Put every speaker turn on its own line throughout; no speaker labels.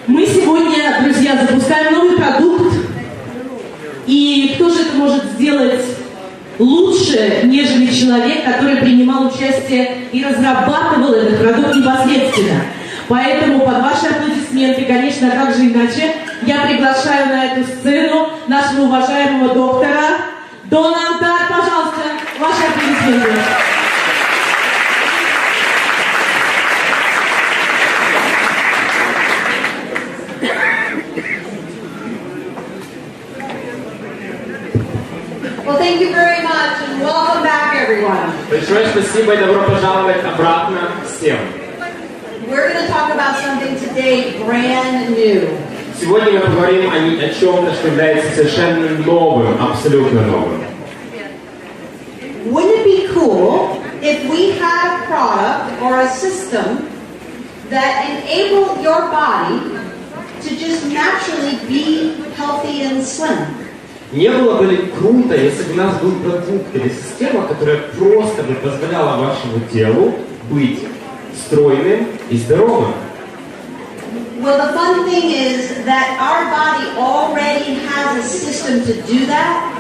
Мы сегодня, друзья, запускаем новый продукт. И кто же это может сделать лучше, нежели человек, который принимал участие и разрабатывал этот продукт непосредственно. Поэтому под ваши аплодисменты, конечно, как же иначе, я приглашаю на эту сцену нашего уважаемого доктора Донна Антарр. Пожалуйста, ваши аплодисменты.
Well, thank you very much and welcome back, everyone.
Большое спасибо и добро пожаловать обратно всем.
We're going to talk about something today brand new.
Сегодня мы поговорим о чем-то, что является совершенно новым, абсолютно новым.
Wouldn't it be cool if we had a product or a system that enabled your body to just naturally be healthy and slim?
Не было бы ли круто, если бы у нас был продукт или система, которая просто бы позволяла вашему телу быть стройным и здоровым?
Well, the fun thing is that our body already has a system to do that.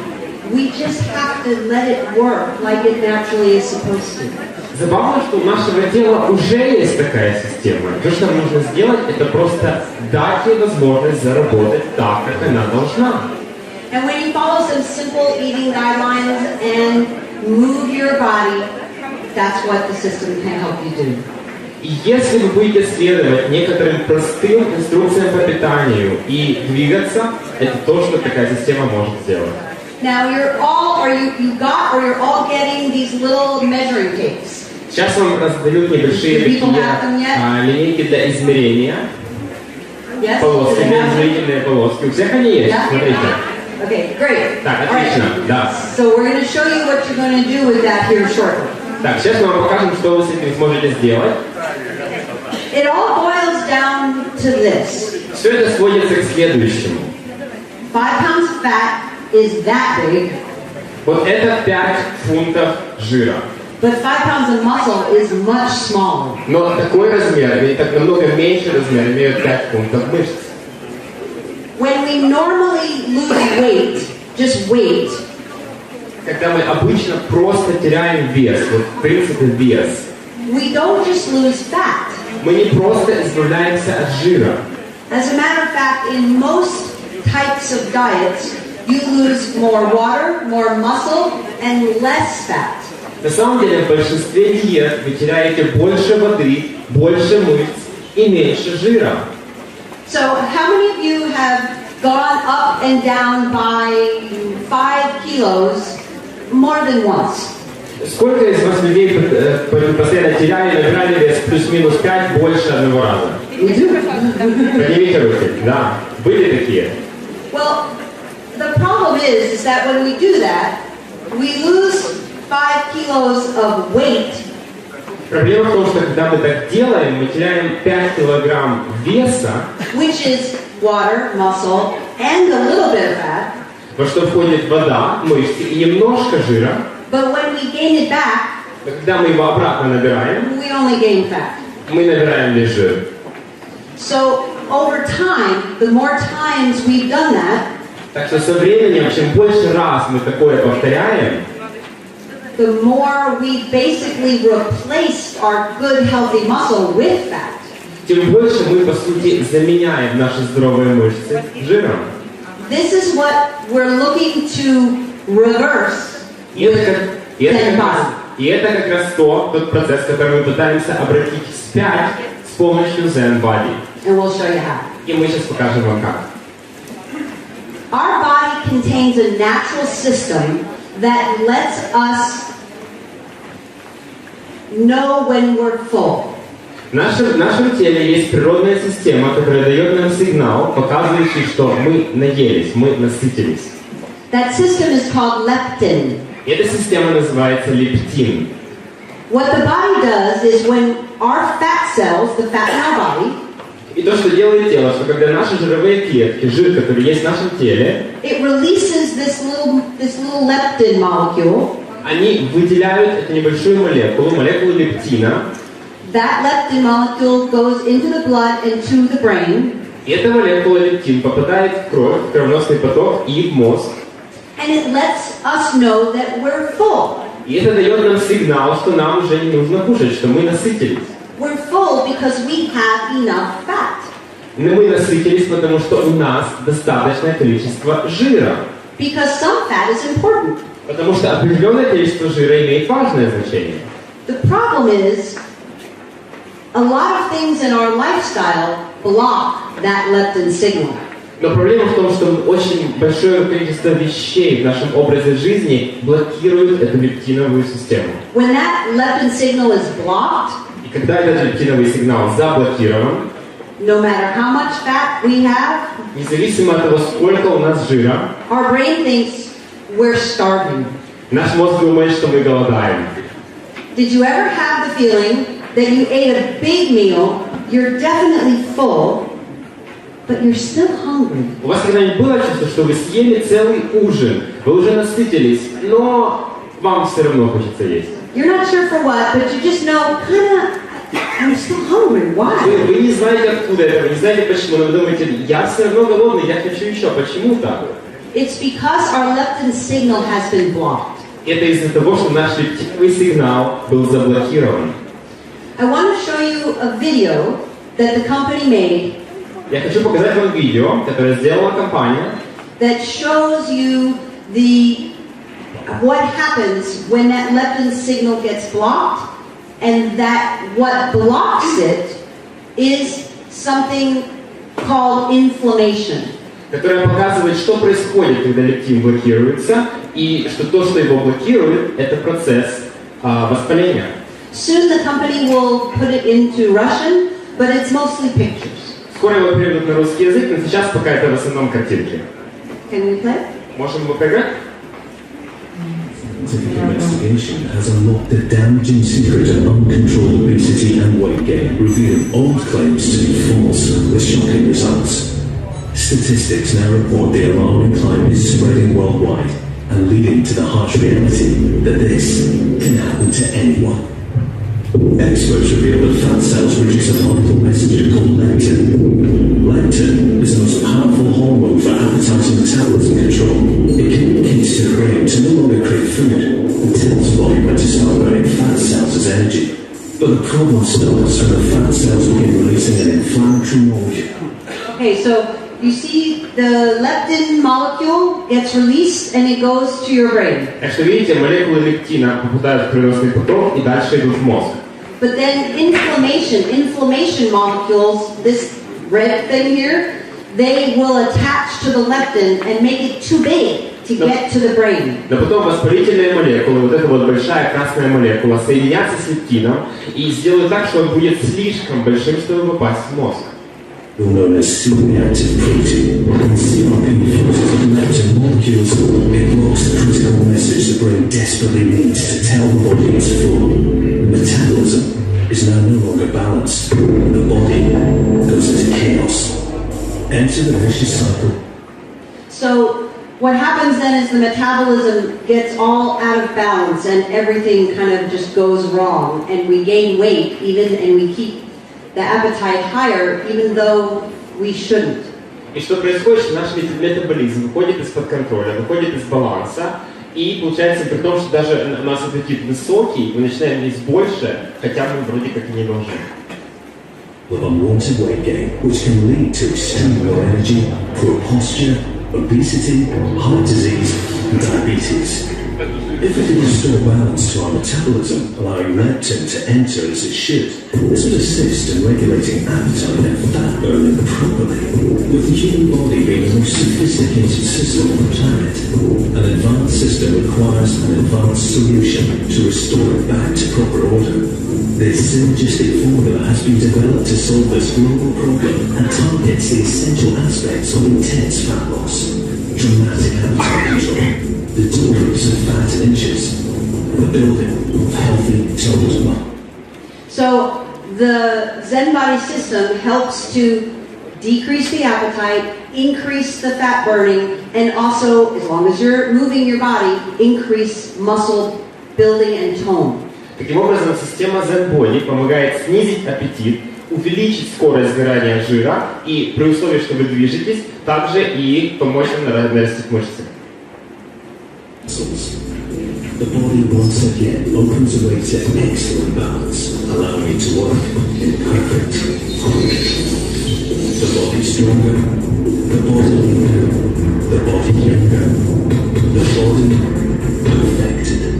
We just have to let it work like it naturally is supposed to.
Забавно, что у нашего тела уже есть такая система. То, что нам нужно сделать, это просто дать ей возможность заработать так, как она должна.
And when you follow some simple eating guidelines and move your body, that's what the system can help you do.
И если вы будете следовать некоторым простым инструкциям по питанию и двигаться, это то, что такая система может сделать.
Now you're all, or you're all getting these little measuring tapes.
Сейчас вам раздают небольшие такие линейки для измерения.
Yes?
Полоски, измерительные полоски. У всех они есть, смотрите.
Okay, great.
Так, отлично, да.
So we're going to show you what you're going to do with that here shortly.
Так, сейчас мы вам покажем, что вы с этим сможете сделать.
It all boils down to this.
Все это сводится к следующему.
5 pounds of fat is that big.
Вот это 5 фунтов жира.
But 5 pounds of muscle is much smaller.
Но такой размер, или так намного меньше размер, имеют 5 фунтов мышц.
When we normally lose weight, just weight,
Когда мы обычно просто теряем вес, вот в принципе вес,
we don't just lose fat.
мы не просто избавляемся от жира.
As a matter of fact, in most types of diets, you lose more water, more muscle, and less fat.
На самом деле, в большинстве диет вы теряете больше воды, больше мышц и меньше жира.
So, how many of you have gone up and down by 5 kilos more than once?
Сколько из вас людей постоянно теряли, набирали вес плюс-минус 5 больше одного раза? Поднимите руки. Да. Были такие?
Well, the problem is that when we do that, we lose 5 kilos of weight.
Проблема в том, что когда мы так делаем, мы теряем 5 килограмм веса,
Which is water, muscle, and a little bit of fat.
во что входит вода, мышцы и немножко жира.
But when we gain it back,
Но когда мы его обратно набираем,
we only gain fat.
мы набираем лишь жир.
So over time, the more times we've done that,
Так что со временем, чем больше раз мы такое повторяем,
the more we basically replaced our good healthy muscle with fat.
тем больше мы, по сути, заменяем наши здоровые мышцы жиром.
This is what we're looking to reverse.
И это как раз тот процесс, который мы пытаемся обратить вспять с помощью ZEN Body.
And we'll show you how.
И мы сейчас покажем вам как.
Our body contains a natural system that lets us know when we're full.
В нашем теле есть природная система, которая дает нам сигнал, показывающий, что мы наелись, мы насытились.
That system is called leptin.
Эта система называется лептин.
What the body does is when our fat cells, the fat in our body,
И то, что делает тело, что когда наши жировые клетки, жир, который есть в нашем теле,
it releases this little leptin molecule.
Они выделяют эту небольшую молекулу лептина.
That leptin molecule goes into the blood and to the brain.
И эта молекула лептин попадает в кровь, в кровеносный поток и в мозг.
And it lets us know that we're full.
И это дает нам сигнал, что нам уже не нужно кушать, что мы насытились.
We're full because we have enough fat.
Но мы насытились, потому что у нас достаточное количество жира.
Because some fat is important.
Потому что определенное количество жира имеет важное значение.
The problem is, a lot of things in our lifestyle block that leptin signal.
Но проблема в том, что очень большое количество вещей в нашем образе жизни блокируют эту лептиновую систему.
When that leptin signal is blocked,
И когда этот лептиновый сигнал заблокирован,
no matter how much fat we have,
независимо от того, сколько у нас жира,
our brain thinks we're starving.
наш мозг думает, что мы голодаем.
Did you ever have the feeling that you ate a big meal, you're definitely full, but you're still hungry?
У вас когда-нибудь было чувство, что вы съели целый ужин, вы уже насытились, но вам все равно хочется есть?
You're not sure for what, but you just know, I'm still hungry. Why?
Вы не знаете откуда это, вы не знаете почему, но вы думаете, я все равно голодный, я хочу еще. Почему так?
It's because our leptin signal has been blocked.
Это из-за того, что наш лептиновый сигнал был заблокирован.
I want to show you a video that the company made
Я хочу показать вам видео, которое сделала компания,
that shows you what happens when that leptin signal gets blocked, and that what blocks it is something called inflammation.
которая показывает, что происходит, когда лептин блокируется, и что то, что его блокирует, это процесс воспаления.
Soon the company will put it into Russian, but it's mostly pictures.
Скоро его переведут на русский язык, но сейчас пока это в основном картинки.
Can we play?
Можем мы поиграть?
Scientific investigation has unlocked the damaging secret of uncontrolled obesity and weight gain, revealing old claims to be false with shocking results. Statistics now report the alarming climb is spreading worldwide and leading to the harsh reality that this can happen to anyone. Experts reveal that fat cells produce a harmful messenger called leptin. Leptin is the most powerful hormone for appetite and metabolism control. It communicates to the brain to no longer crave food and tells the body when to start burning fat cells as energy. But the problem starts when the fat cells begin releasing an inflammatory molecule.
Okay, so you see the leptin molecule gets released and it goes to your brain.
Так что видите, молекулы лептина попадают в кровеносный поток и дальше идут в мозг.
But then inflammation molecules, this red thing here, they will attach to the leptin and make it too big to get to the brain.
Но потом воспалительные молекулы, вот эта вот большая красная молекула, соединятся с лептином и сделают так, что он будет слишком большим, чтобы попасть в мозг.
Known as superreactive protein, when CRP fuses with leptin molecules, it blocks the critical message the brain desperately needs to tell the body it's full. Metabolism is now no longer balanced. The body goes into chaos. Enter the vicious cycle.
So what happens then is the metabolism gets all out of balance and everything kind of just goes wrong, and we gain weight and we keep the appetite higher, even though we shouldn't.
И что происходит, что наш метаболизм выходит из-под контроля, выходит из баланса, и получается при том, что даже у нас аппетит высокий, мы начинаем есть больше, хотя мы вроде как и не должны.
With unwanted weight gain, which can lead to extreme low energy, poor posture, obesity, heart disease, and diabetes. If we can restore balance to our metabolism, allowing leptin to enter as it should, this would assist in regulating appetite and fat burning properly. With the human body being the most sophisticated system on the planet, an advanced system requires an advanced solution to restore it back to proper order. This synergistic formula has been developed to solve this global problem and targets the essential aspects of intense fat loss, dramatic appetite control, the decrease of fat in inches, the building of healthy toned muscle.
So the ZEN body system helps to decrease the appetite, increase the fat burning, and also, as long as you're moving your body, increase muscle building and tone.
Таким образом, система ZEN помогает снизить аппетит, увеличить скорость сгорания жира и при условии, что вы движетесь, также и помочь вам нарастить мышцы.
The body once again opens away to excellent balance, allowing it to work in perfect harmony. The body stronger, the body leaner, the body younger, the body perfected.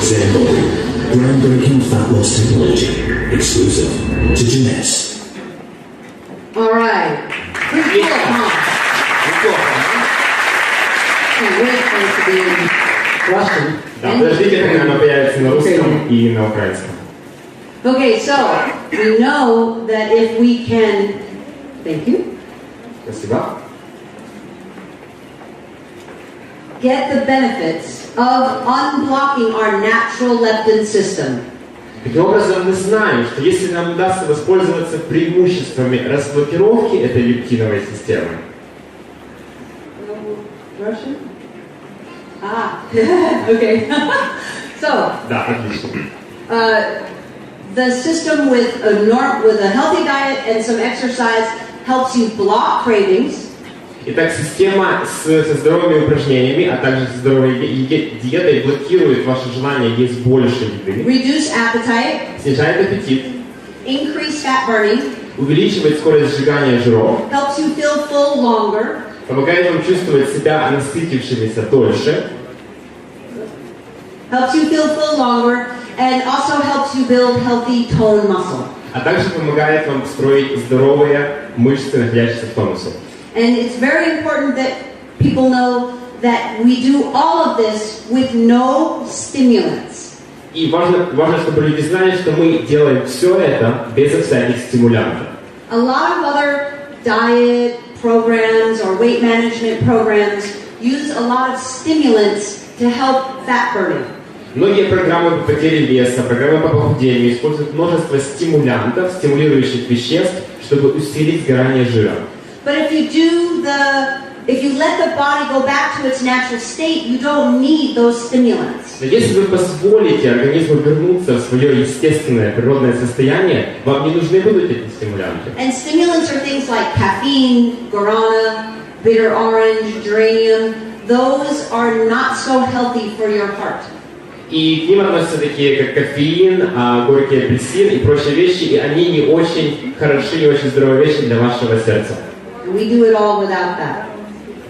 ZEN Body, groundbreaking fat loss technology, exclusive to Jeunesse.
All right. Pretty cool, huh? Can't wait for it to be in Russian.
Да, подождите, когда оно появится на русском и на украинском.
Okay, so we know that if we can, thank you,
Спасибо.
get the benefits of unblocking our natural leptin system,
Таким образом, мы знаем, что если нам удастся воспользоваться преимуществами разблокировки этой лептиновой системы,
Russian? Ah, okay. So,
да, отлично.
the system with a healthy diet and some exercise helps you block cravings,
Итак, система со здоровыми упражнениями, а также со здоровой диетой блокирует ваше желание есть больше еды,
reduce appetite,
снижает аппетит,
increase fat burning,
увеличивает скорость сжигания жиров,
helps you feel full longer,
помогает вам чувствовать себя насытившимися дольше,
helps you feel full longer, and also helps you build healthy tone muscle.
а также помогает вам строить здоровые мышцы, находящиеся в тонусе.
And it's very important that people know that we do all of this with no stimulants.
И важно, чтобы люди знали, что мы делаем все это безо всяких стимулянтов.
A lot of other diet programs or weight management programs use a lot of stimulants to help fat burning.
Многие программы по потере веса, программы по похудению используют множество стимулянтов, стимулирующих веществ, чтобы усилить сгорание жира.
But if you let the body go back to its natural state, you don't need those stimulants.
Но если вы позволите организму вернуться в свое естественное природное состояние, вам не нужны будут эти стимулянты.
And stimulants are things like caffeine, guarana, bitter orange, geranium. Those are not so healthy for your heart.
И к ним относятся такие, как кофеин, горький апельсин и прочие вещи, и они не очень хороши, не очень здоровые вещи для вашего сердца.
And we do it all without that.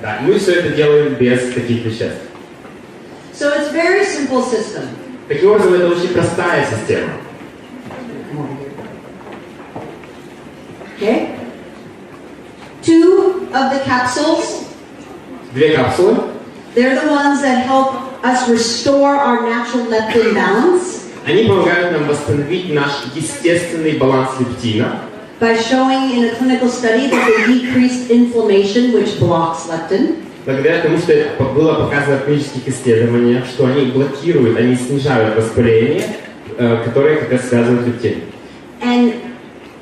Да, мы все это делаем без таких веществ.
So it's a very simple system.
Таким образом, это очень простая система.
Okay? 2 of the capsules,
Две капсулы.
they're the ones that help us restore our natural leptin balance
Они помогают нам восстановить наш естественный баланс лептина,
by showing in a clinical study that they decreased inflammation, which blocks leptin.
благодаря тому, что это было показано в клинических исследованиях, что они блокируют, они снижают воспаление, которое как раз связано с лептином.
And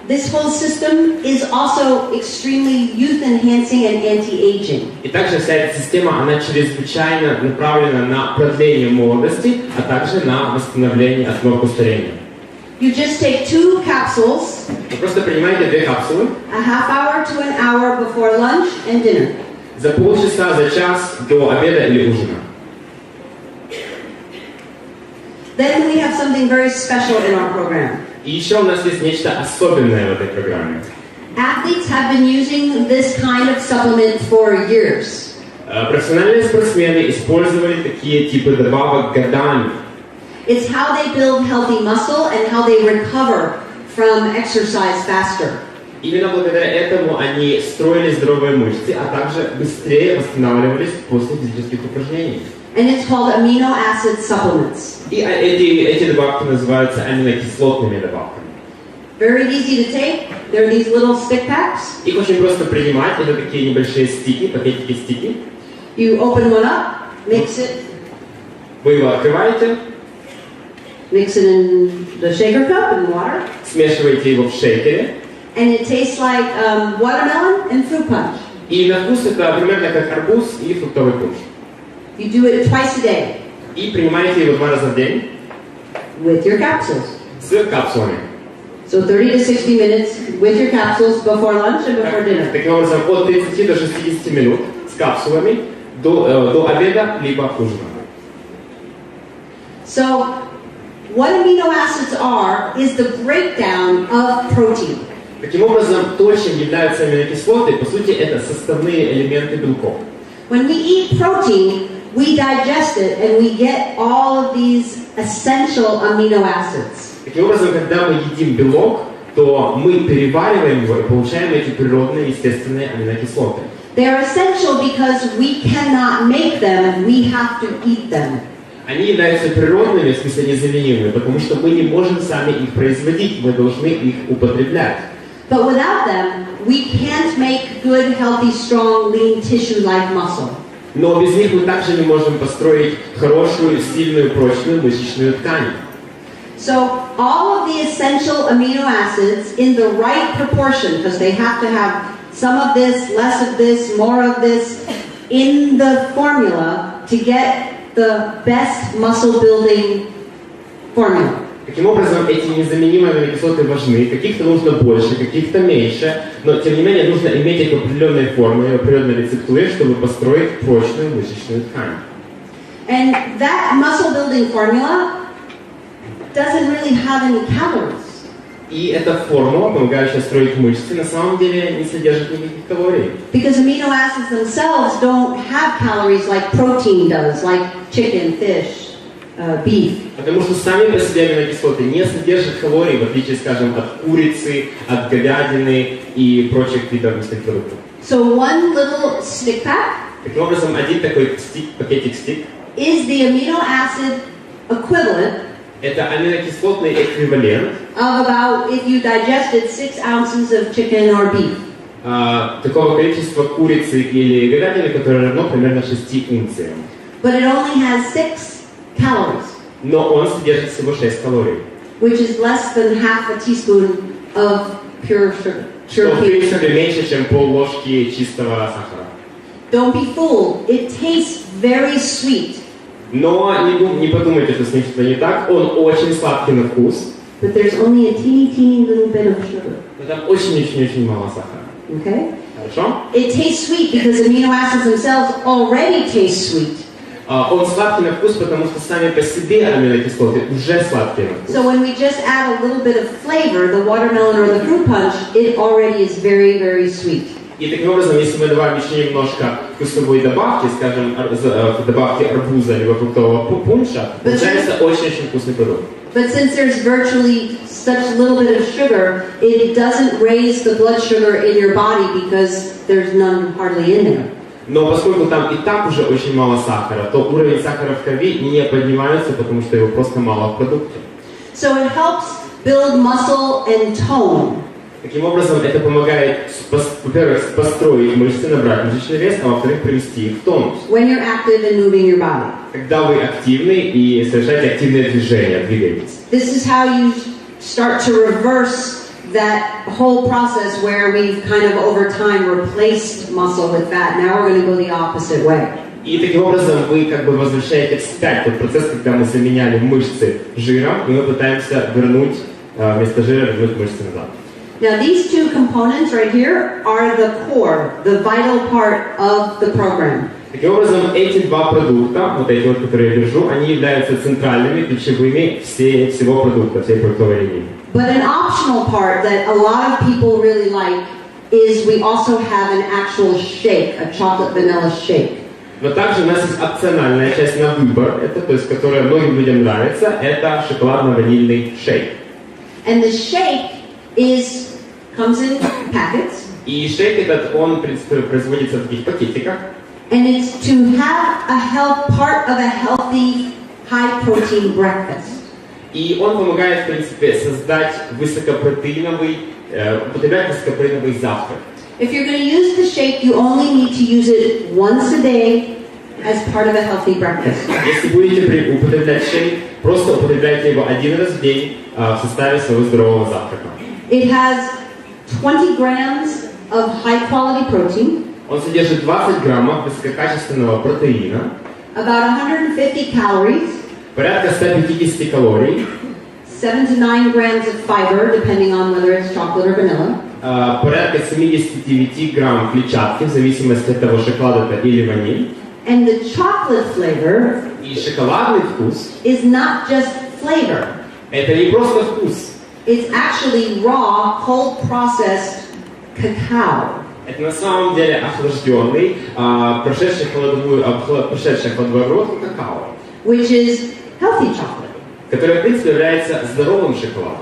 this whole system is also extremely youth-enhancing and anti-aging.
И также вся эта система, она чрезвычайно направлена на продление молодости, а также на восстановление основ старения.
You just take 2 capsules,
Вы просто принимаете 2 капсулы
a half hour to an hour before lunch and dinner.
за полчаса, за час до обеда или ужина.
Then we have something very special in our program.
И еще у нас есть нечто особенное в этой программе.
Athletes have been using this kind of supplement for years.
Профессиональные спортсмены использовали такие типы добавок годами.
It's how they build healthy muscle and how they recover from exercise faster.
Именно благодаря этому они строили здоровые мышцы, а также быстрее восстанавливались после физических упражнений.
And it's called amino acid supplements.
И эти добавки называются аминокислотными добавками.
Very easy to take. They're these little stick packs.
Их очень просто принимать, это такие небольшие стики, пакетики стики.
You open one up, mix it.
Вы его открываете,
Mix it in the shaker cup and water.
смешиваете его в шейкере,
And it tastes like watermelon and fruit punch.
и на вкус это примерно как арбуз и фруктовый пунш.
You do it twice a day
И принимаете его 2 раза в день
with your capsules.
с капсулами.
So 30 to 60 minutes with your capsules before lunch and before dinner.
Таким образом, от 30 до 60 минут с капсулами до обеда либо ужина.
So what amino acids are is the breakdown of protein.
Таким образом, то, чем являются аминокислоты, по сути, это составные элементы белков.
When we eat protein, we digest it and we get all of these essential amino acids.
Таким образом, когда мы едим белок, то мы перевариваем его и получаем эти природные, естественные аминокислоты.
They are essential because we cannot make them, we have to eat them.
Они являются природными, в смысле незаменимыми, потому что мы не можем сами их производить, мы должны их употреблять.
But without them, we can't make good, healthy, strong, lean tissue-like muscle.
Но без них мы также не можем построить хорошую, сильную, прочную мышечную ткань.
So all of the essential amino acids in the right proportion, because they have to have some of this, less of this, more of this, in the formula to get the best muscle building formula.
Таким образом, эти незаменимые аминокислоты важны, каких-то нужно больше, каких-то меньше, но тем не менее нужно иметь их в определенной форме, в определенной рецептуре, чтобы построить прочную мышечную ткань.
And that muscle building formula doesn't really have any calories.
И эта формула, помогающая строить мышцы, на самом деле не содержит никаких калорий.
Because amino acids themselves don't have calories like protein does, like chicken, fish, beef.
Потому что сами по себе аминокислоты не содержат калорий, в отличие, скажем, от курицы, от говядины и прочих видов мясных продуктов.
So one little stick pack
Таким образом, один такой стик, пакетик стик,
is the amino acid equivalent
это аминокислотный эквивалент
of about, if you digested 6 ounces of chicken or beef.
Такого количества курицы или говядины, которое равно примерно 6 унциям.
But it only has 6 calories,
Но он содержит всего 6 калорий.
which is less than half a teaspoon of pure sugar.
Что,
Pure
в
cane
принципе,
sugar.
меньше, чем пол-ложки чистого сахара.
Don't be fooled. It tastes very sweet,
Но не подумайте, что с ним что-то не так. Он очень сладкий на вкус.
but there's only a teeny little bit of sugar.
Но там очень-очень-очень мало сахара.
Okay?
Хорошо?
It tastes sweet because amino acids themselves already taste sweet.
Он сладкий на вкус, потому что сами по себе аминокислоты уже сладкие на вкус.
So when we just add a little bit of flavor, the watermelon or the fruit punch, it already is very, very sweet.
И таким образом, если мы добавим еще немножко вкусовой добавки, скажем, добавки арбуза либо фруктового пунша, получается очень-очень вкусный продукт.
But since there's virtually such little bit of sugar, it doesn't raise the blood sugar in your body because there's none hardly in there.
Но поскольку там и так уже очень мало сахара, то уровень сахара в крови не поднимается, потому что его просто мало в продукте.
So it helps build muscle and tone.
Таким образом, это помогает, во-первых, построить мышцы, набрать мышечный вес, а во-вторых, привести их в тонус.
When you're active and moving your body.
Когда вы активны и совершаете активные движения, двигаетесь.
This is how you start to reverse that whole process where we've kind of over time replaced muscle with fat. Now we're going to go the opposite way.
И таким образом вы как бы возвращаете вспять тот процесс, когда мы заменяли мышцы жиром, и мы пытаемся вернуть вместо жира вернуть мышцы назад.
Now these two components right here are the core, the vital part of the program.
Таким образом, эти два продукта, вот эти вот, которые я держу, они являются центральными, ключевыми всего продукта, всей продуктовой линии.
But an optional part that a lot of people really like is we also have an actual shake, a chocolate vanilla shake.
Но также у нас есть опциональная часть на выбор, это, то есть, которая многим людям нравится, это шоколадно-ванильный шейк.
And the shake comes in packets.
И шейк этот, он, в принципе, производится в таких пакетиках.
And it's to have part of a healthy, high-protein breakfast.
И он помогает, в принципе, создать употреблять высокопротеиновый завтрак.
If you're going to use the shake, you only need to use it once a day as part of a healthy breakfast.
Если будете употреблять шейк, просто употребляйте его один раз в день в составе своего здорового завтрака.
It has 20 grams of high-quality protein,
Он содержит 20 граммов высококачественного протеина,
about 150 calories,
порядка 150 калорий,
7 to 9 grams of fiber, depending on whether it's chocolate or vanilla,
порядка 79 грамм клетчатки, в зависимости от того, шоколад это или ваниль.
and the chocolate flavor
И шоколадный вкус
is not just flavor.
это не просто вкус,
It's actually raw, cold-processed cacao,
это на самом деле охлажденный, прошедший холодовой обработку какао,
which is healthy chocolate.
который, в принципе, является здоровым шоколадом.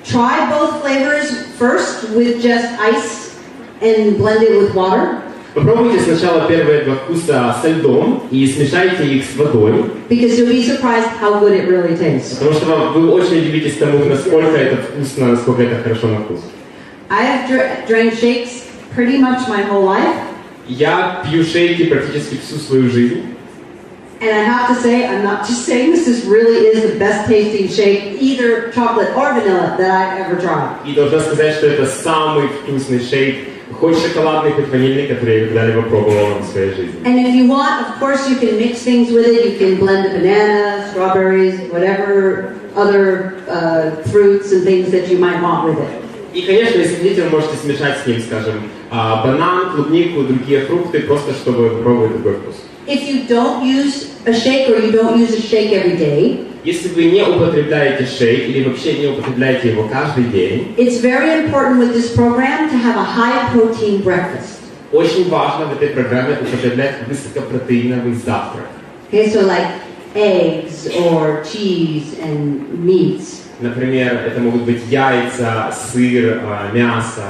Try both flavors first with just ice and blend it with water,
Попробуйте сначала первые два вкуса со льдом и смешайте их с водой,
because you'll be surprised how good it really tastes.
потому что вы очень удивитесь тому, насколько это вкусно, насколько это хорошо на вкус.
I have drank shakes pretty much my whole life,
Я пью шейки практически всю свою жизнь.
and I have to say, I'm not just saying this really is the best tasting shake, either chocolate or vanilla, that I've ever tried.
И должна сказать, что это самый вкусный шейк, хоть шоколадный, хоть ванильный, который я когда-либо пробовала в своей жизни.
And if you want, of course, you can mix things with it. You can blend banana, strawberries, whatever other fruits and things that you might want with it.
И, конечно, если хотите, вы можете смешать с ним, скажем, банан, клубнику, другие фрукты, просто чтобы попробовать другой вкус.
If you don't use a shake or you don't use a shake every day,
Если вы не употребляете шейк или вообще не употребляете его каждый день,
it's very important with this program to have a high-protein breakfast.
очень важно в этой программе употреблять высокопротеиновый завтрак.
Okay, so like eggs or cheese and meats.
Например, это могут быть яйца, сыр, мясо.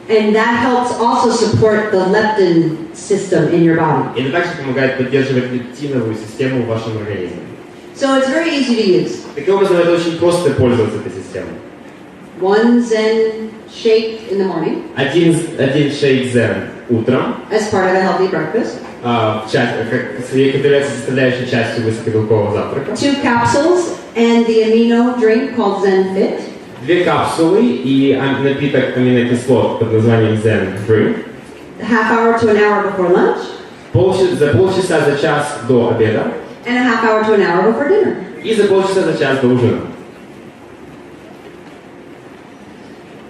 And that helps also support the leptin system in your body.
И это также помогает поддерживать лептиновую систему в вашем организме.
So it's very easy to use.
Таким образом, это очень просто пользоваться этой системой.
One ZEN shake in the morning
Один шейк ZEN утром,
as part of a healthy breakfast.
который является составляющей частью высокобелкового завтрака.
2 capsules and the amino drink called ZEN Fit.
2 капсулы и напиток аминокислот под названием ZEN Drink.
A half hour to an hour before lunch.
За полчаса за час до обеда.
And a half hour to an hour before dinner.
И за полчаса за час до ужина.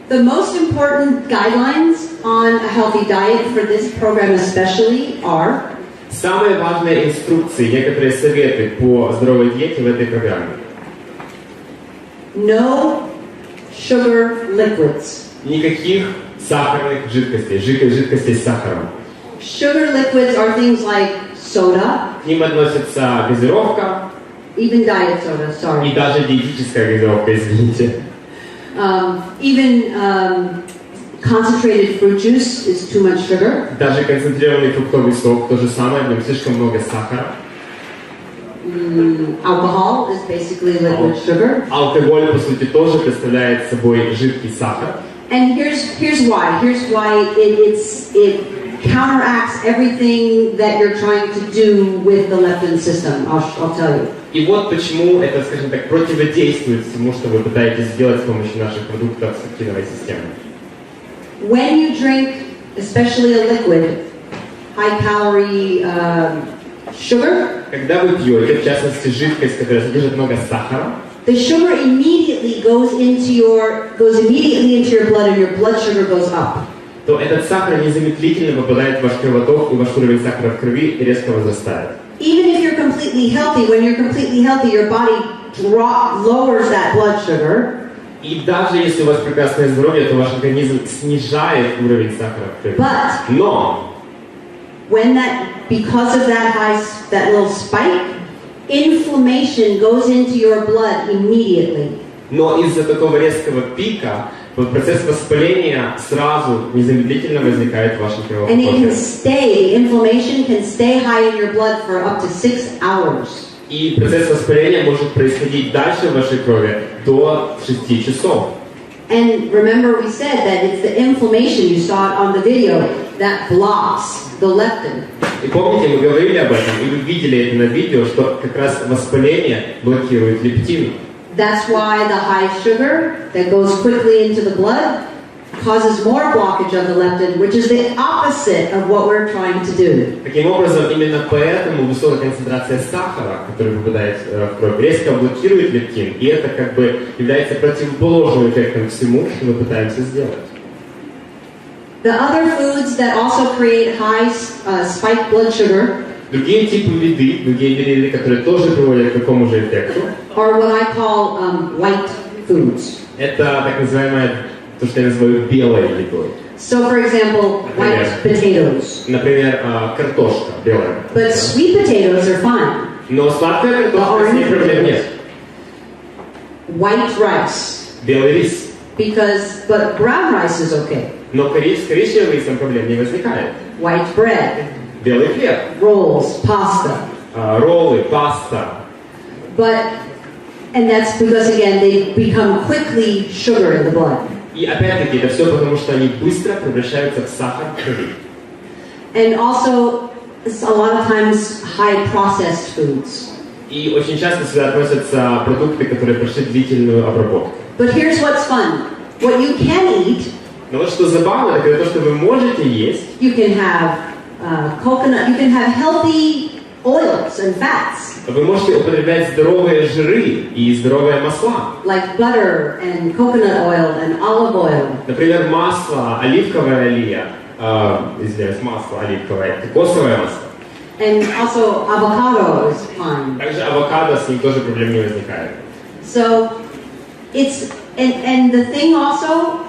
The most important guidelines on a healthy diet for this program especially are
Самые важные инструкции, некоторые советы по здоровой диете в этой программе.
no sugar liquids.
Никаких сахарных жидкостей, жидкостей с сахаром.
Sugar liquids are things like soda,
К ним относятся газировка
even diet soda,
и
sorry.
даже диетическая газировка, извините.
Even concentrated fruit juice is too much sugar.
Даже концентрированный фруктовый сок, то же самое, в нем слишком много сахара.
Alcohol is basically liquid sugar.
Алкоголь, по сути, тоже представляет собой жидкий сахар.
And here's why. Here's why it counteracts everything that you're trying to do with the leptin system. I'll tell you.
И вот почему это, скажем так, противодействует всему, что вы пытаетесь сделать с помощью наших продуктов с лептиновой системой.
When you drink, especially a liquid, high-calorie sugar,
Когда вы пьете, в частности, жидкость, которая содержит много сахара,
the sugar immediately goes immediately into your blood, and your blood sugar goes up.
то этот сахар незамедлительно попадает в ваш кровоток, и ваш уровень сахара в крови резко возрастает.
Even if you're completely healthy, when you're completely healthy, your body lowers that blood sugar.
И даже если у вас прекрасное здоровье, то ваш организм снижает уровень сахара в крови.
But
Но
when that because of that little spike, inflammation goes into your blood immediately.
Но из-за такого резкого пика процесс воспаления сразу, незамедлительно возникает в вашем
And it can
кровотоке.
stay, inflammation can stay high in your blood for up to 6 hours.
И процесс воспаления может происходить дальше в вашей крови до 6 часов.
And remember we said that it's the inflammation, you saw it on the video, that blocks the leptin.
И помните, мы говорили об этом, и вы видели это на видео, что как раз воспаление блокирует лептин.
That's why the high sugar that goes quickly into the blood causes more blockage of the leptin, which is the opposite of what we're trying to do.
Таким образом, именно поэтому высокая концентрация сахара, который попадает в кровь, резко блокирует лептин, и это как бы является противоположным эффектом всему, что мы пытаемся сделать.
The other foods that also create high spiked blood sugar
Другие типы еды, другие еды, которые тоже приводят к такому же эффекту,
are what I call white foods.
это так называемое, то, что я называю белой едой.
So, for example, white potatoes.
Например, картошка белая.
But sweet potatoes are fine.
Но сладкая картошка, с ней проблем нет.
White rice.
Белый рис.
But brown rice is okay.
Но с коричневым рисом проблем не возникает.
White bread.
Белый хлеб.
Rolls, pasta.
Роллы, паста.
And that's because, again, they become quickly sugar in the blood.
И опять-таки, это все потому, что они быстро превращаются в сахар в крови.
And also, a lot of times, high processed foods.
И очень часто сюда относятся продукты, которые прошли длительную обработку.
But here's what's fun. What you can eat,
Но вот что забавно, это когда то, что вы можете есть,
you can have coconut, you can have healthy oils and fats.
вы можете употреблять здоровые жиры и здоровые масла.
Like butter and coconut oil and olive oil.
Например, масло, оливковое олея, извиняюсь, масло оливковое, кокосовое масло.
And also avocado is fine.
Также авокадо, с ним тоже проблем не возникает.
So it's and the thing also,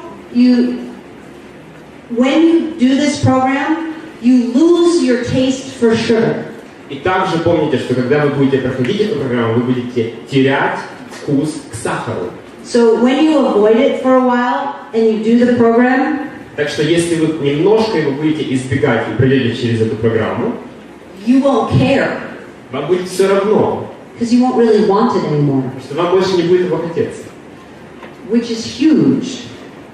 when you do this program, you lose your taste for sugar.
И также помните, что когда вы будете проходить эту программу, вы будете терять вкус к сахару.
So when you avoid it for a while and you do the program,
Так что если вы немножко его будете избегать и пройдете через эту программу,
you won't care
вам будет все равно,
because you won't really want it anymore,
что вам больше не будет его хотеться.
which is huge.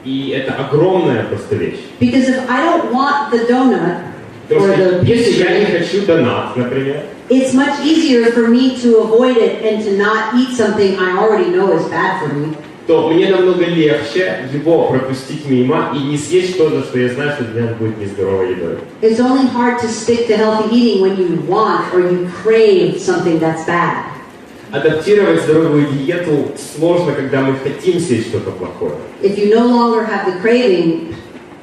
И это огромная просто вещь.
Because if I don't want the donut
Потому
or
что
the
если я не
pastry,
хочу донат, например,
it's much easier for me to avoid it and to not eat something I already know is bad for me.
то мне намного легче его пропустить мимо и не съесть что-то, что я знаю, что для меня будет нездоровой едой.
It's only hard to stick to healthy eating when you want or you crave something that's bad.
Адаптировать здоровую диету сложно, когда мы хотим съесть что-то плохое.
If you no longer have the craving,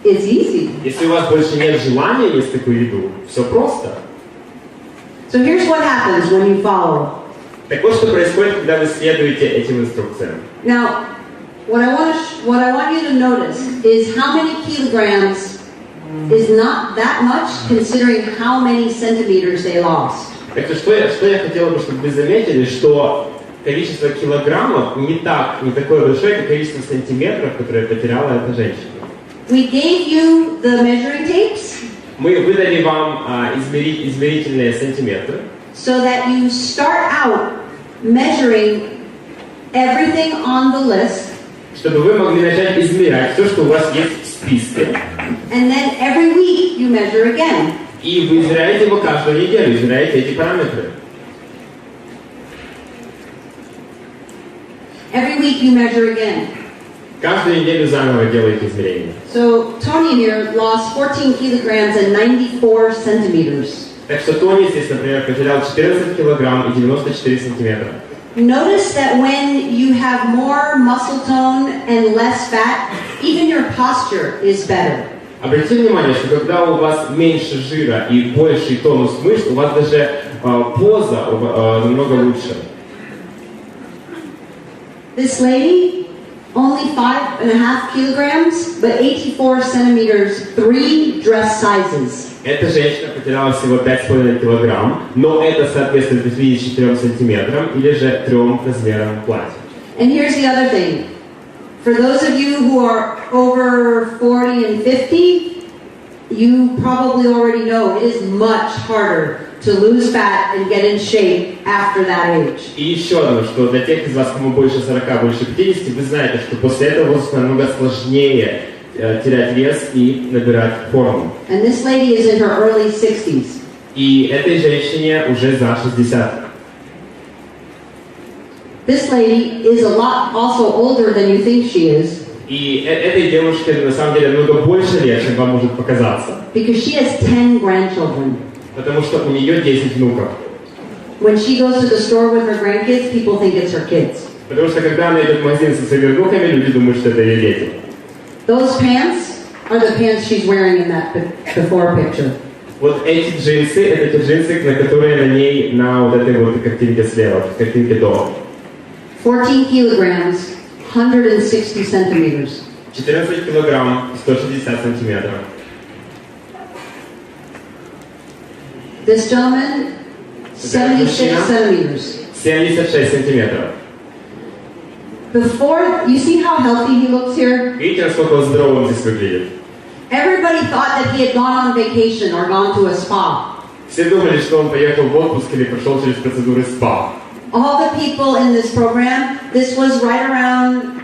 it's easy.
Если у вас больше нет желания есть такую еду, все просто.
So here's what happens when you follow.
Так вот, что происходит, когда вы следуете этим инструкциям.
Now, what I want you to notice is how many kilograms is not that much considering how many centimeters they lost.
Так что я хотела бы, чтобы вы заметили, что количество килограммов не такое большое, как количество сантиметров, которые потеряла эта женщина.
We gave you the measuring tapes
Мы выдали вам измерительные сантиметры,
so that you start out measuring everything on the list,
чтобы вы могли начать измерять все, что у вас есть в списке.
and then every week you measure again.
И вы измеряете его каждую неделю, измеряете эти параметры.
Every week you measure again.
Каждую неделю заново делаете измерения.
So Tony here lost 14 kilograms and 94 centimeters.
Так что Тони здесь, например, потерял 14 килограмм и 94 сантиметра.
Notice that when you have more muscle tone and less fat, even your posture is better.
Обратите внимание, что когда у вас меньше жира и больший тонус мышц, у вас даже поза намного лучше.
This lady, only 5.5 kilograms, but 84 centimeters, 3 dress sizes.
Эта женщина потеряла всего 5,5 килограмм, но это соответствует 54 сантиметрам или же 3 размерам платья.
And here's the other thing. For those of you who are over 40 and 50, you probably already know it is much harder to lose fat and get in shape after that age.
И еще одно, что для тех из вас, кому больше 40, больше 50, вы знаете, что после этого возраста намного сложнее терять вес и набирать форму.
And this lady is in her early 60s.
И этой женщине уже за 60.
This lady is a lot also older than you think she is.
И этой девушке на самом деле намного больше лет, чем вам может показаться.
Because she has 10 grandchildren.
Потому что у нее 10 внуков.
When she goes to the store with her grandkids, people think it's her kids.
Потому что когда она идет в магазин со своими внуками, люди думают, что это ее дети.
Those pants are the pants she's wearing in that before picture.
Вот эти джинсы, это те джинсы, на которые на ней, на вот этой вот картинке слева, картинке до.
14 kilograms, 160 centimeters.
14 килограмм, 160 сантиметров.
This gentleman, 76 centimeters.
76 сантиметров.
Before, you see how healthy he looks here?
Видите, насколько он здоровым здесь выглядит?
Everybody thought that he had gone on vacation or gone to a spa.
Все думали, что он поехал в отпуск или прошел через процедуры СПА.
All the people in this program, this was right around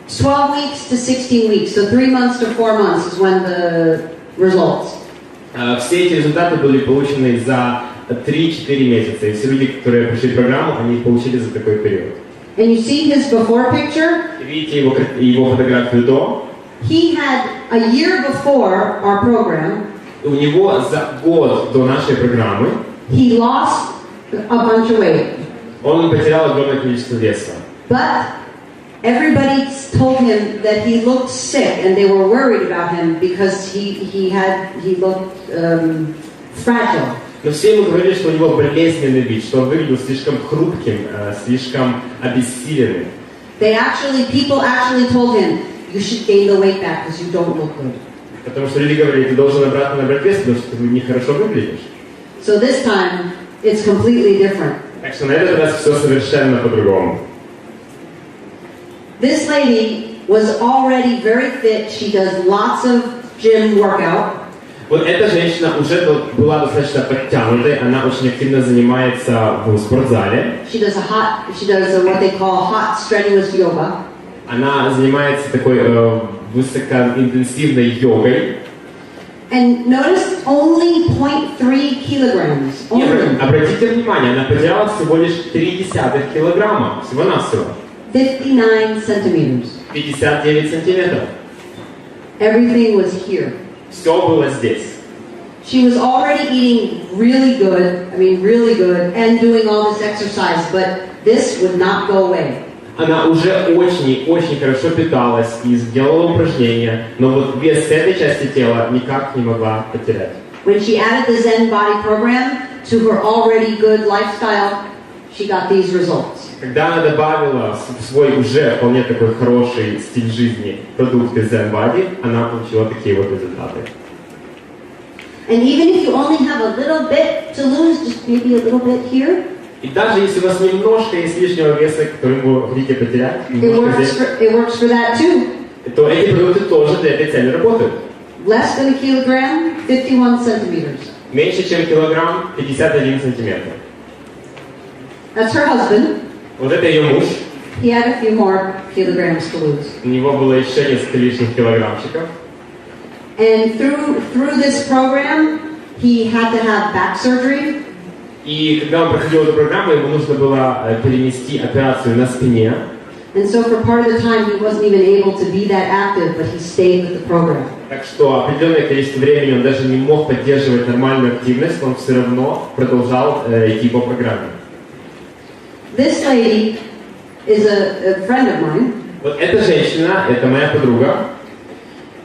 12 weeks to 16 weeks. So 3 months to 4 months is when the results.
Все эти результаты были получены за 3-4 месяца. И все люди, которые прошли программу, они их получили за такой период.
And you see his before picture?
Видите его фотографию до?
He had a year before our program.
У него за год до нашей программы
He lost a bunch of weight.
он потерял огромное количество веса.
But everybody told him that he looked sick, and they were worried about him because he looked fragile.
Но все ему говорили, что у него болезненный вид, что он выглядел слишком хрупким, слишком обессиленным.
People actually told him, you should gain the weight back because you don't look good.
Потому что люди говорили, ты должен обратно набрать вес, потому что ты нехорошо выглядишь.
So this time, it's completely different.
Так что на этот раз все совершенно по-другому.
This lady was already very fit. She does lots of gym workout.
Вот эта женщина уже была достаточно подтянутой, она очень активно занимается в спортзале.
She does what they call hot strenuous yoga.
Она занимается такой высокоинтенсивной йогой.
And notice only 0.3 kilograms. Only.
Обратите внимание, она потеряла всего лишь 0,3 килограмма, всего-навсего.
59 centimeters.
59 сантиметров.
Everything was here.
Все было здесь.
She was already eating really good, and doing all this exercise, but this would not go away.
Она уже очень хорошо питалась и делала упражнения, но вот вес с этой части тела никак не могла потерять.
When she added the ZEN body program to her already good lifestyle, she got these results.
Когда она добавила в свой уже вполне такой хороший стиль жизни продукты ZEN Body, она получила такие вот результаты.
And even if you only have a little bit to lose, just maybe a little bit here.
И даже если у вас немножко есть лишнего веса, который вы хотите потерять,
It works for that too.
то эти продукты тоже для этой цели работают.
Less than a kilogram, 51 centimeters.
Меньше, чем килограмм, 51 сантиметр.
That's her husband.
Вот это ее муж.
He had a few more kilograms to lose.
У него было еще несколько лишних килограммчиков.
And through this program, he had to have back surgery.
И когда он проходил эту программу, ему нужно было перенести операцию на спине.
And so for part of the time, he wasn't even able to be that active, but he stayed with the program.
Так что определенное количество времени он даже не мог поддерживать нормальную активность, он все равно продолжал идти по программе.
This lady is a friend of mine.
Вот эта женщина, это моя подруга.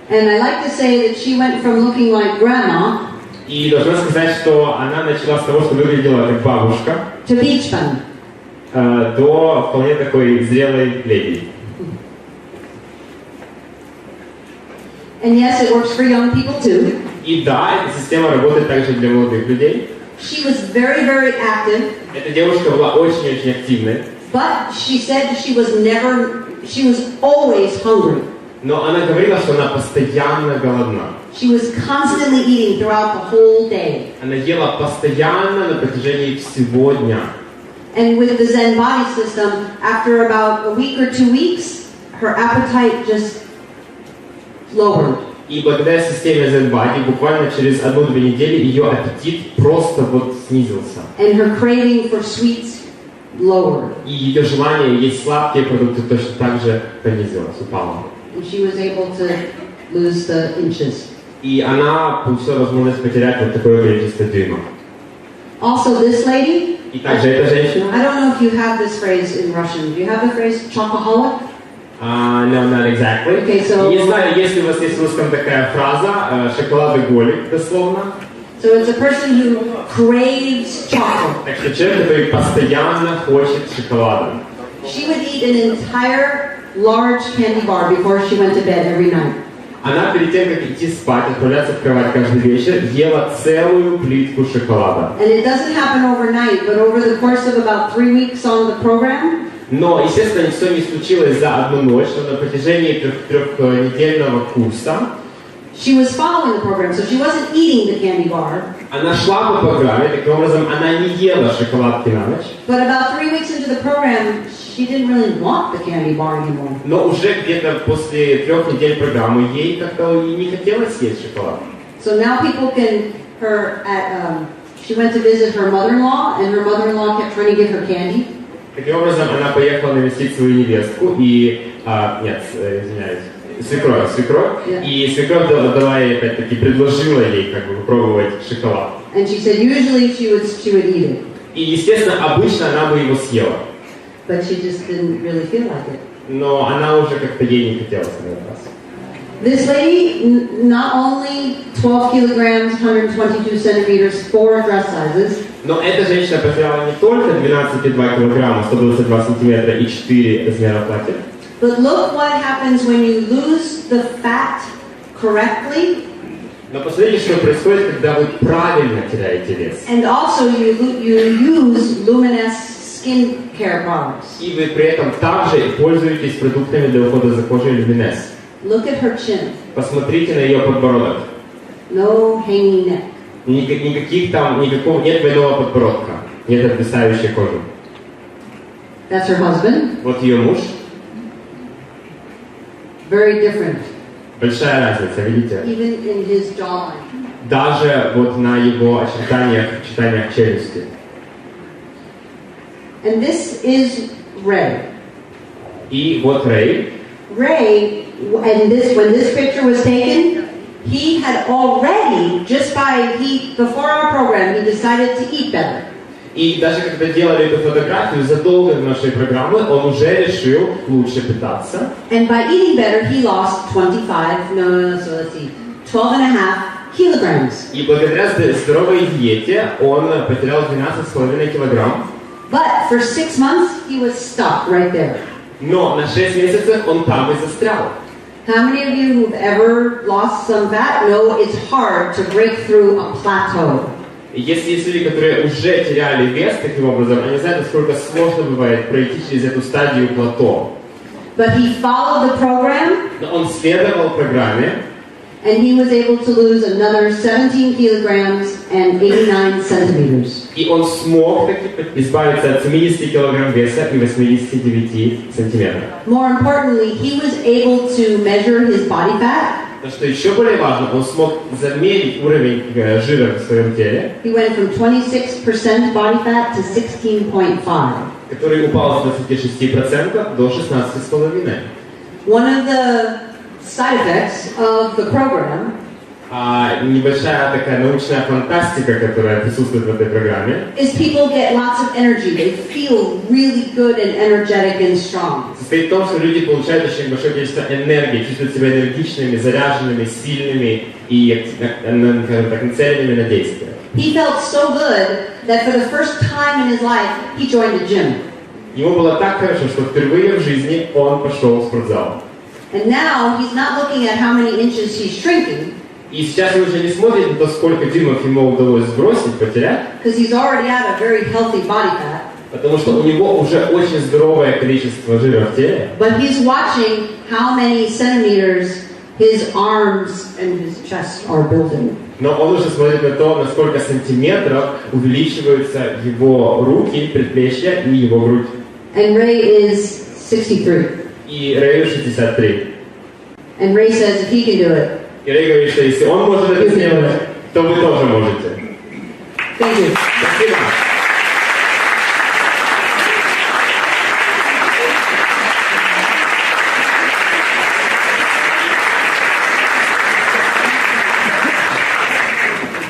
And I like to say that she went from looking like grandma
И должна сказать, что она начала с того, что выглядела как бабушка,
to beach bum.
До вполне такой зрелой леди.
And yes, it works for young people too.
И да, эта система работает также для молодых людей.
She was very, very active,
Эта девушка была очень-очень активной,
but she said she was always hungry.
но она говорила, что она постоянно голодна.
She was constantly eating throughout the whole day.
Она ела постоянно на протяжении всего дня.
And with the Zen body system, after about a week or 2 weeks, her appetite just lowered.
И благодаря системе ZEN Body буквально через 1-2 недели ее аппетит просто вот снизился.
And her craving for sweets lowered.
И ее желание есть сладкие продукты точно так же понизилось, упало.
And she was able to lose the inches.
И она получила возможность потерять вот такое количество дюймов.
Also, this lady,
И также эта женщина,
I don't know if you have this phrase in Russian. Do you have the phrase chocoholic?
no, not exactly.
Okay, so-
Не знаю, если у вас есть в русском такая фраза, шоколадоголик, дословно.
So it's a person who craves chocolate.
Так что человек, который постоянно хочет шоколада.
She would eat an entire large candy bar before she went to bed every night.
Она перед тем, как идти спать, отправляться в кровать каждый вечер, ела целую плитку шоколада.
And it doesn't happen overnight, but over the course of about 3 weeks on the program,
Но, естественно, все не случилось за одну ночь, но на протяжении трехнедельного курса
she was following the program, so she wasn't eating the candy bar.
она шла по программе, таким образом она не ела шоколадки на ночь,
But about 3 weeks into the program, she didn't really want the candy bar anymore.
но уже где-то после 3 недель программы ей как-то и не хотелось есть шоколад.
So now people she went to visit her mother-in-law, and her mother-in-law kept trying to give her candy.
Таким образом, она поехала навестить свою невестку и, свекровь,
Yeah.
и свекровь дала ей, опять-таки, предложила ей как бы попробовать шоколад.
And she said usually she would eat it,
И, естественно, обычно она бы его съела,
but she just didn't really feel like it.
но она уже как-то ей не хотелось на этот раз.
This lady, not only 12 kilograms, 122 centimeters, 4 dress sizes,
Но эта женщина потеряла не только 12,2 килограмма, 122 сантиметра и 4 размера платья,
but look what happens when you lose the fat correctly,
но посмотрите, что происходит, когда вы правильно теряете вес.
and also you use luminous skin care products.
И вы при этом также пользуетесь продуктами для ухода за кожей Luminous.
Look at her chin.
Посмотрите на ее подбородок.
No hanging neck.
Никакого нет двойного подбородка, нет обвисающей кожи.
That's her husband.
Вот ее муж.
Very different,
Большая разница, видите?
even in his jawline.
Даже вот на его очертаниях челюсти.
And this is Ray.
И вот Рэй.
Ray, when this picture was taken, he had already, before our program, he decided to eat better.
И даже когда делали эту фотографию, задолго до нашей программы, он уже решил лучше питаться.
And by eating better, he lost 12 and a half kilograms.
И благодаря здоровой диете он потерял 12,5 килограмм.
But for 6 months, he was stuck right there.
Но на 6 месяцев он там и застрял.
How many of you who've ever lost some fat know it's hard to break through a plateau?
Если есть люди, которые уже теряли вес таким образом, они знают, насколько сложно бывает пройти через эту стадию плато.
But he followed the program,
Но он следовал программе,
and he was able to lose another 17 kilograms and 89 centimeters.
и он смог таки избавиться от 70 килограмм веса и 89 сантиметров.
More importantly, he was able to measure his body fat.
Но что еще более важно, он смог замерить уровень жира в своем теле,
He went from 26% body fat to 16.5.
который упал с 26% до 16,5%.
One of the side effects of the program
Небольшая такая научная фантастика, которая присутствует в этой программе,
is people get lots of energy. They feel really good and energetic and strong.
состоит в том, что люди получают очень большое количество энергии, чувствуют себя энергичными, заряженными, сильными и, скажем так, нацеленными на действие.
He felt so good that for the first time in his life, he joined the gym.
Ему было так хорошо, что впервые в жизни он пошел в спортзал.
And now he's not looking at how many inches he's shrinking.
И сейчас вы уже не смотрите на то, сколько дюймов ему удалось сбросить, потерять.
Because he's already at a very healthy body fat.
Потому что у него уже очень здоровое количество жира в теле.
But he's watching how many centimeters his arms and his chest are building.
Но он уже смотрит на то, на сколько сантиметров увеличиваются его руки, предплечья и его грудь.
And Ray is 63.
И Рэю 63.
And Ray says if he can do it.
И Рэй говорит, что если он может это сделать, то вы тоже можете.
Thank you.
Спасибо.